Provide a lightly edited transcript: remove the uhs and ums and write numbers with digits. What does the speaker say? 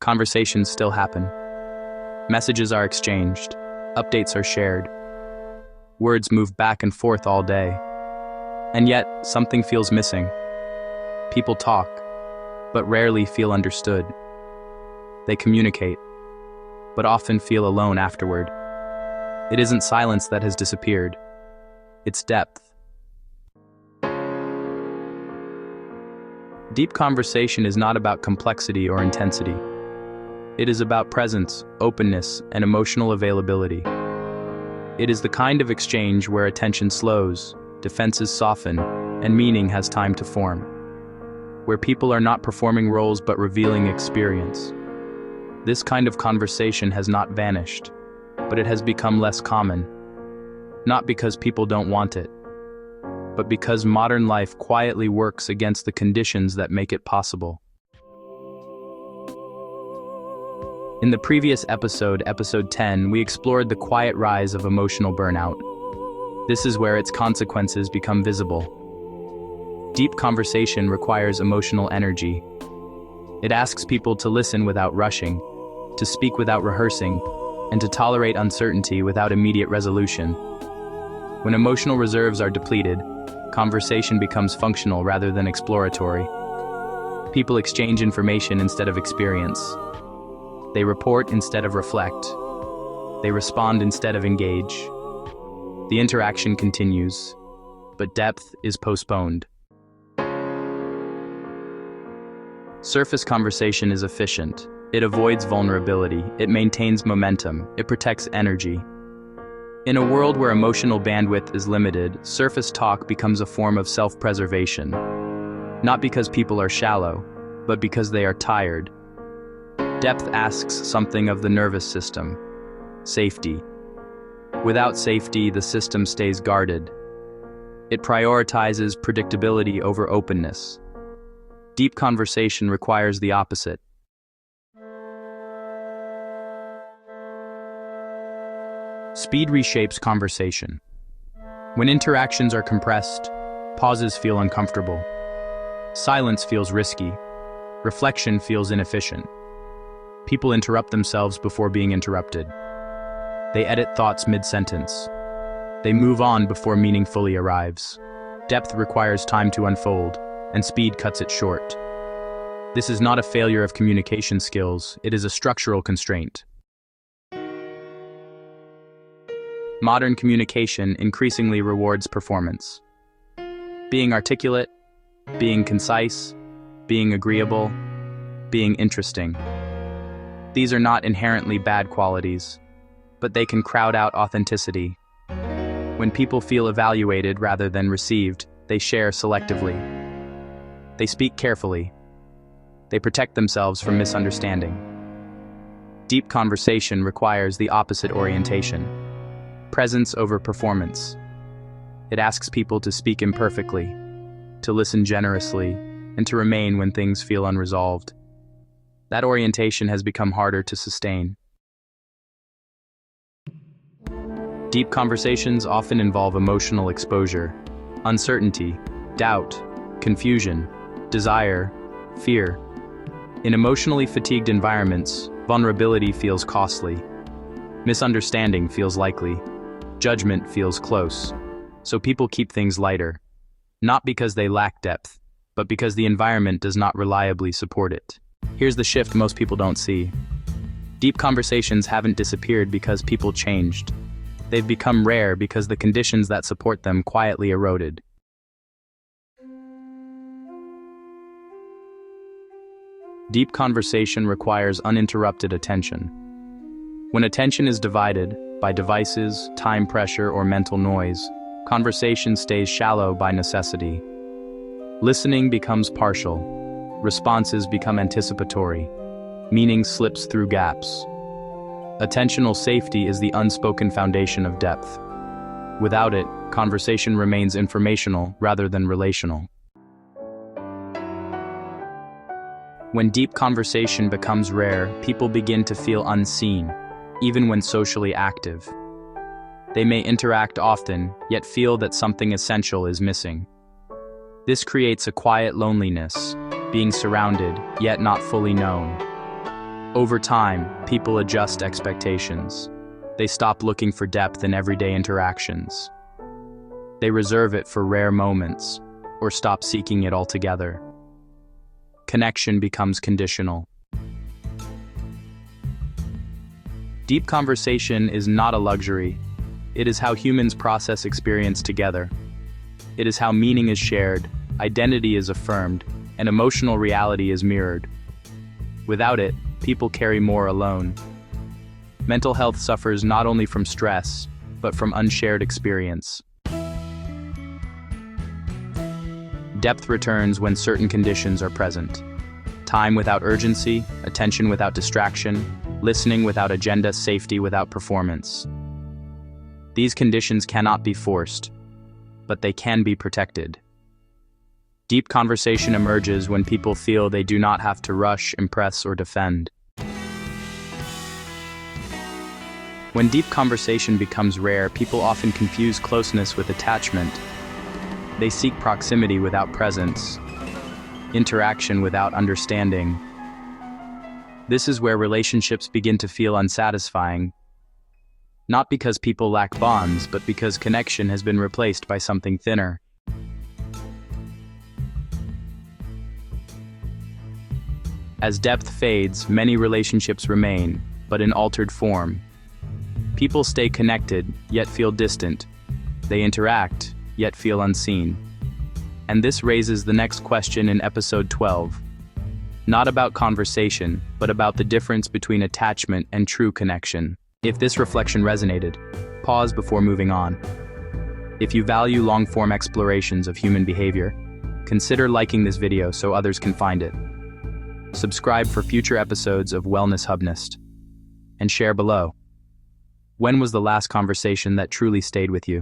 conversations still happen. Messages are exchanged, updates are shared, words move back and forth all day. And yet, something feels missing. People talk, but rarely feel understood. They communicate, but often feel alone afterward. It isn't silence that has disappeared. It's depth. Deep conversation is not about complexity or intensity. It is about presence, openness, and emotional availability. It is the kind of exchange where attention slows, defenses soften, and meaning has time to form. Where people are not performing roles but revealing experience. This kind of conversation has not vanished, but it has become less common. Not because people don't want it, but because modern life quietly works against the conditions that make it possible. In the previous episode, episode 10, we explored the quiet rise of emotional burnout. This is where its consequences become visible. Deep conversation requires emotional energy. It asks people to listen without rushing, to speak without rehearsing, and to tolerate uncertainty without immediate resolution. When emotional reserves are depleted, conversation becomes functional rather than exploratory. People exchange information instead of experience. They report instead of reflect. They respond instead of engage. The interaction continues, but depth is postponed. Surface conversation is efficient. It avoids vulnerability. It maintains momentum. It protects energy. In a world where emotional bandwidth is limited, surface talk becomes a form of self-preservation. Not because people are shallow, but because they are tired. Depth asks something of the nervous system. Safety. Without safety, the system stays guarded. It prioritizes predictability over openness. Deep conversation requires the opposite. Speed reshapes conversation. When interactions are compressed, pauses feel uncomfortable. Silence feels risky. Reflection feels inefficient. People interrupt themselves before being interrupted. They edit thoughts mid-sentence. They move on before meaning fully arrives. Depth requires time to unfold, and speed cuts it short. This is not a failure of communication skills, it is a structural constraint. Modern communication increasingly rewards performance. Being articulate, being concise, being agreeable, being interesting. These are not inherently bad qualities, but they can crowd out authenticity. When people feel evaluated rather than received, they share selectively. They speak carefully. They protect themselves from misunderstanding. Deep conversation requires the opposite orientation. Presence over performance. It asks people to speak imperfectly, to listen generously, and to remain when things feel unresolved. That orientation has become harder to sustain. Deep conversations often involve emotional exposure, uncertainty, doubt, confusion, desire, fear. In emotionally fatigued environments, vulnerability feels costly. Misunderstanding feels likely. Judgment feels close. So people keep things lighter. Not because they lack depth, but because the environment does not reliably support it. Here's the shift most people don't see. Deep conversations haven't disappeared because people changed. They've become rare because the conditions that support them quietly eroded. Deep conversation requires uninterrupted attention. When attention is divided by devices, time pressure, or mental noise, conversation stays shallow by necessity. Listening becomes partial. Responses become anticipatory. Meaning slips through gaps. Attentional safety is the unspoken foundation of depth. Without it, conversation remains informational rather than relational. When deep conversation becomes rare, people begin to feel unseen, even when socially active. They may interact often, yet feel that something essential is missing. This creates a quiet loneliness, being surrounded, yet not fully known. Over time, people adjust expectations. They stop looking for depth in everyday interactions. They reserve it for rare moments, or stop seeking it altogether. Connection becomes conditional. Deep conversation is not a luxury. It is how humans process experience together. It is how meaning is shared, identity is affirmed, and emotional reality is mirrored. Without it, people carry more alone. Mental health suffers not only from stress, but from unshared experience. Depth returns when certain conditions are present. Time without urgency, attention without distraction, listening without agenda, safety without performance. These conditions cannot be forced, but they can be protected. Deep conversation emerges when people feel they do not have to rush, impress, or defend. When deep conversation becomes rare, people often confuse closeness with attachment. They seek proximity without presence, interaction without understanding. This is where relationships begin to feel unsatisfying, not because people lack bonds, but because connection has been replaced by something thinner. As depth fades, many relationships remain, but in altered form. People stay connected, yet feel distant. They interact, yet feel unseen. And this raises the next question in episode 12. Not about conversation, but about the difference between attachment and true connection. If this reflection resonated, pause before moving on. If you value long-form explorations of human behavior, consider liking this video so others can find it. Subscribe for future episodes of Wellness and share below. When was the last conversation that truly stayed with you?